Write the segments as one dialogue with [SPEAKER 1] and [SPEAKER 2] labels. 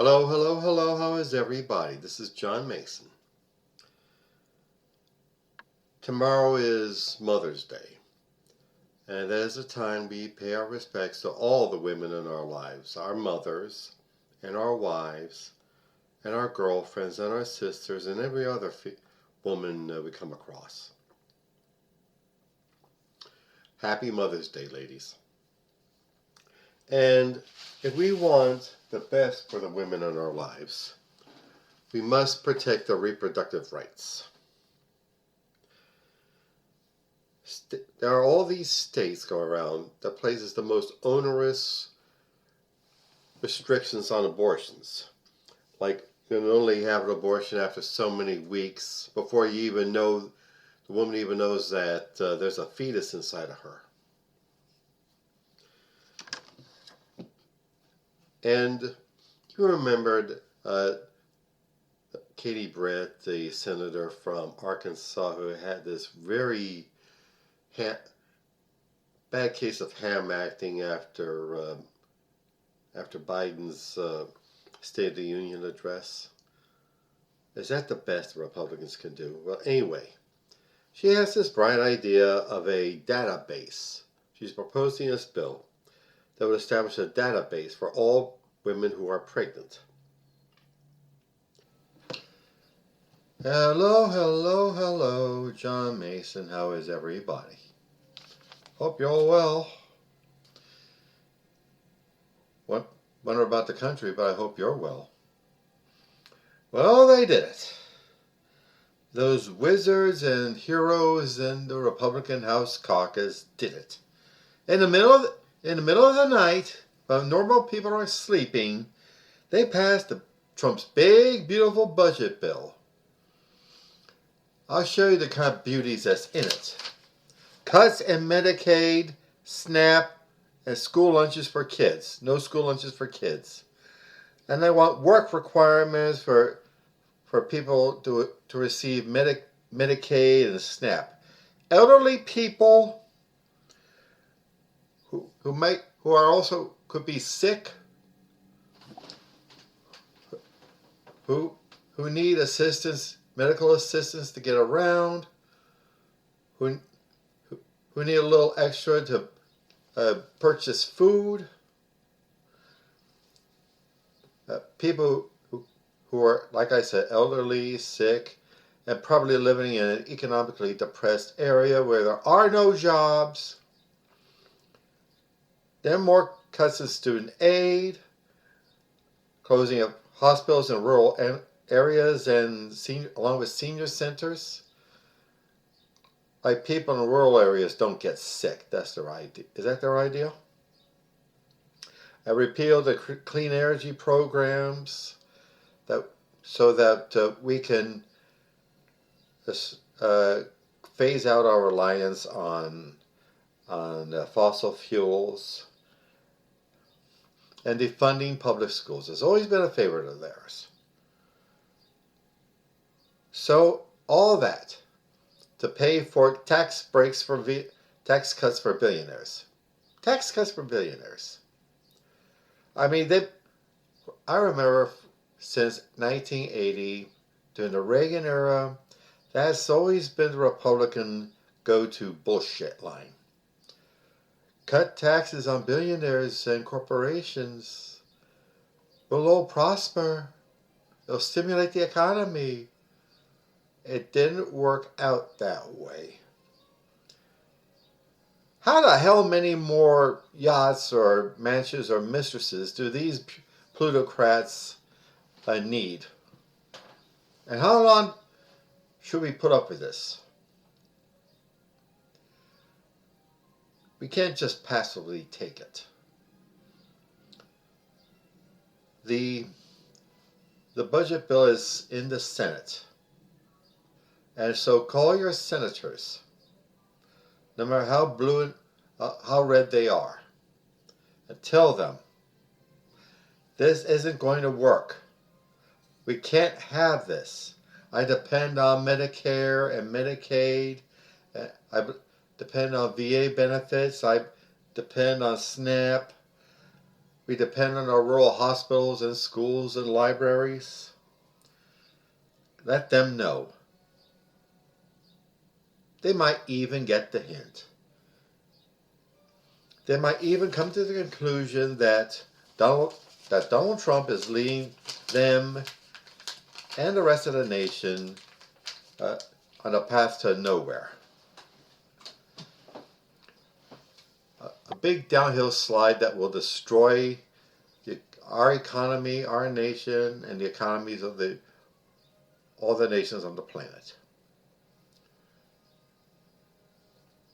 [SPEAKER 1] Hello, hello, hello. How is everybody? This is John Mason. Tomorrow is Mother's Day, and that is a time we pay our respects to all the women in our lives, our mothers, and our wives, and our girlfriends, and our sisters, and every other woman we come across. Happy Mother's Day, ladies. And if we want the best for the women in our lives, we must protect their reproductive rights. There are all these states going around that places the most onerous restrictions on abortions. Like, you can only have an abortion after so many weeks before you even know, the woman even knows that there's a fetus inside of her. And you remembered Katie Britt, the senator from Arkansas, who had this very bad case of ham acting after Biden's State of the Union address. Is that the best the Republicans can do? Well, anyway, she has this bright idea of a database. She's proposing this bill that would establish a database for all women who are pregnant. Hello, hello, hello, John Mason. How is everybody? Hope you're all well. Wonder about the country, but I hope you're well. Well, they did it. Those wizards and heroes in the Republican House caucus did it. In the middle of the night, while normal people are sleeping, they passed Trump's big, beautiful budget bill. I'll show you the kind of beauties that's in it. Cuts in Medicaid, SNAP, and school lunches for kids. No school lunches for kids. And they want work requirements for people to receive Medicaid and SNAP. Elderly people who are also could be sick, who need assistance, medical assistance to get around, who need a little extra to purchase food, people who are, like I said, elderly, sick, and probably living in an economically depressed area where there are no jobs. Then more cuts in student aid, closing of hospitals in rural areas and along with senior centers. Like, people in rural areas don't get sick. That's their idea. Is that their idea? I repealed the clean energy programs so that we can phase out our reliance on fossil fuels, and defunding public schools has always been a favorite of theirs. So all that to pay for tax cuts for billionaires. Tax cuts for billionaires. I mean, I remember since 1980, during the Reagan era, that's always been the Republican go-to bullshit line. Cut taxes on billionaires and corporations. We'll all prosper. It'll stimulate the economy. It didn't work out that way. How the hell many more yachts or mansions or mistresses do these plutocrats need? And how long should we put up with this? We can't just passively take it. The budget bill is in the Senate. And so call your senators, no matter how blue and how red they are, and tell them this isn't going to work. We can't have this. I depend on Medicare and Medicaid. I depend on VA benefits. I depend on SNAP. We depend on our rural hospitals and schools and libraries. Let them know. They might even get the hint. They might even come to the conclusion that Donald Trump is leading them and the rest of the nation on a path to nowhere. A big downhill slide that will destroy our economy, our nation, and the economies of all the nations on the planet.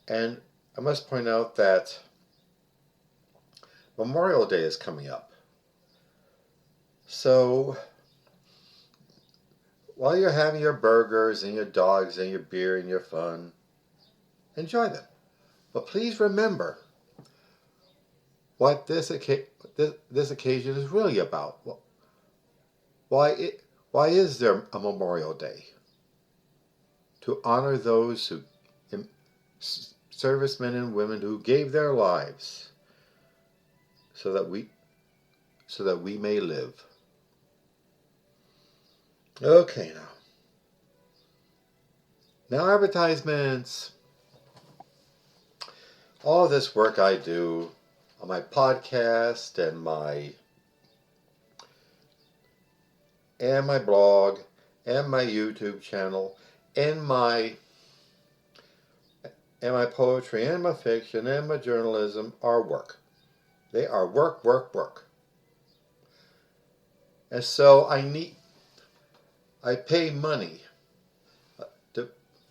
[SPEAKER 1] And I must point out that Memorial Day is coming up. So while you're having your burgers and your dogs and your beer and your fun, enjoy them. But please remember what this occasion is really about. Why is there a Memorial Day? To honor those servicemen and women who gave their lives so that we may live. Okay, now advertisements. All this work I do on my podcast and my blog and my YouTube channel and my poetry and my fiction and my journalism are work. They are work, work, work. And so I pay money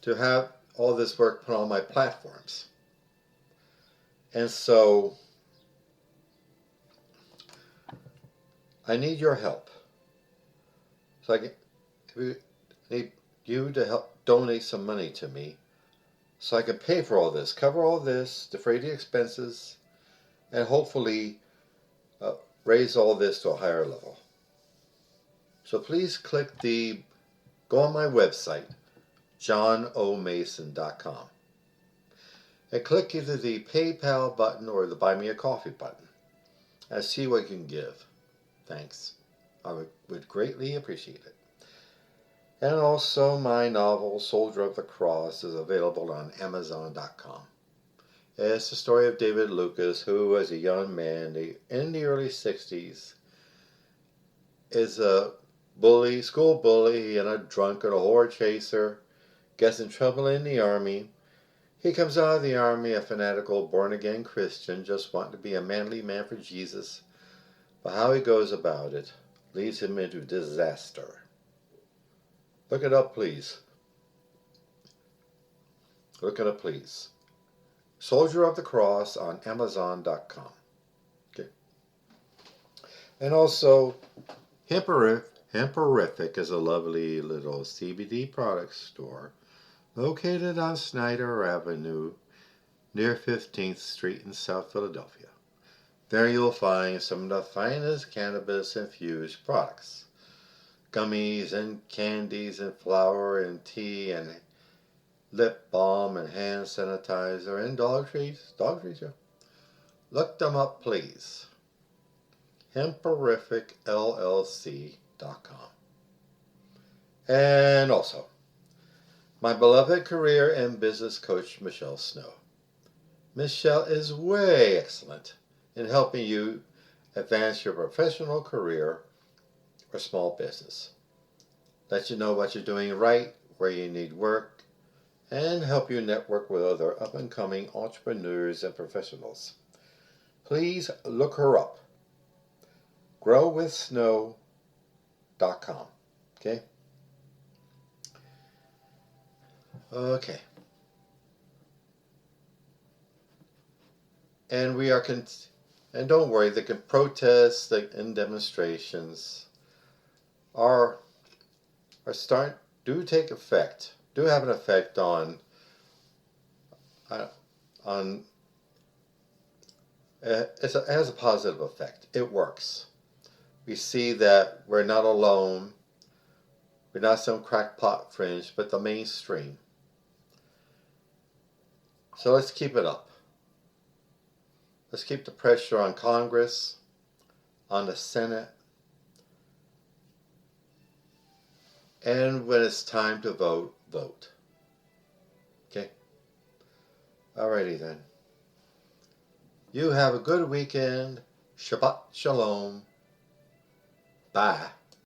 [SPEAKER 1] to have all this work put on my platforms. And so I need your help. So I need you to help donate some money to me so I can pay for all this, cover all this, defray the expenses, and hopefully raise all this to a higher level. So please go on my website, johnomason.com, and click either the PayPal button or the Buy Me a Coffee button and see what you can give. Thanks. I would greatly appreciate it. And also my novel, Soldier of the Cross, is available on Amazon.com. It's the story of David Lucas, who as a young man in the early 60s is a school bully and a drunk and a whore chaser, gets in trouble in the army. He comes out of the army a fanatical, born-again Christian, just wanting to be a manly man for Jesus. But how he goes about it leads him into disaster. Look it up, please. Look it up, please. Soldier of the Cross on Amazon.com. Okay. And also, Hemperific is a lovely little CBD product store located on Snyder Avenue near 15th Street in South Philadelphia. There you'll find some of the finest cannabis-infused products. Gummies and candies and flour and tea and lip balm and hand sanitizer and dog treats. Dog treats, yeah. Look them up, please. HemperificLLC.com. And also, my beloved career and business coach, Michelle Snow. Michelle is way excellent in helping you advance your professional career or small business. Let you know what you're doing right, where you need work, and help you network with other up-and-coming entrepreneurs and professionals. Please look her up. GrowWithSnow.com. Okay? Okay. And we are and don't worry, the protests and demonstrations are do take effect, do have an effect on it has a positive effect. It works. We see that we're not alone. We're not some crackpot fringe, but the mainstream. So let's keep it up. Let's keep the pressure on Congress, on the Senate. And when it's time to vote, vote. Okay? Alrighty then. You have a good weekend. Shabbat Shalom. Bye.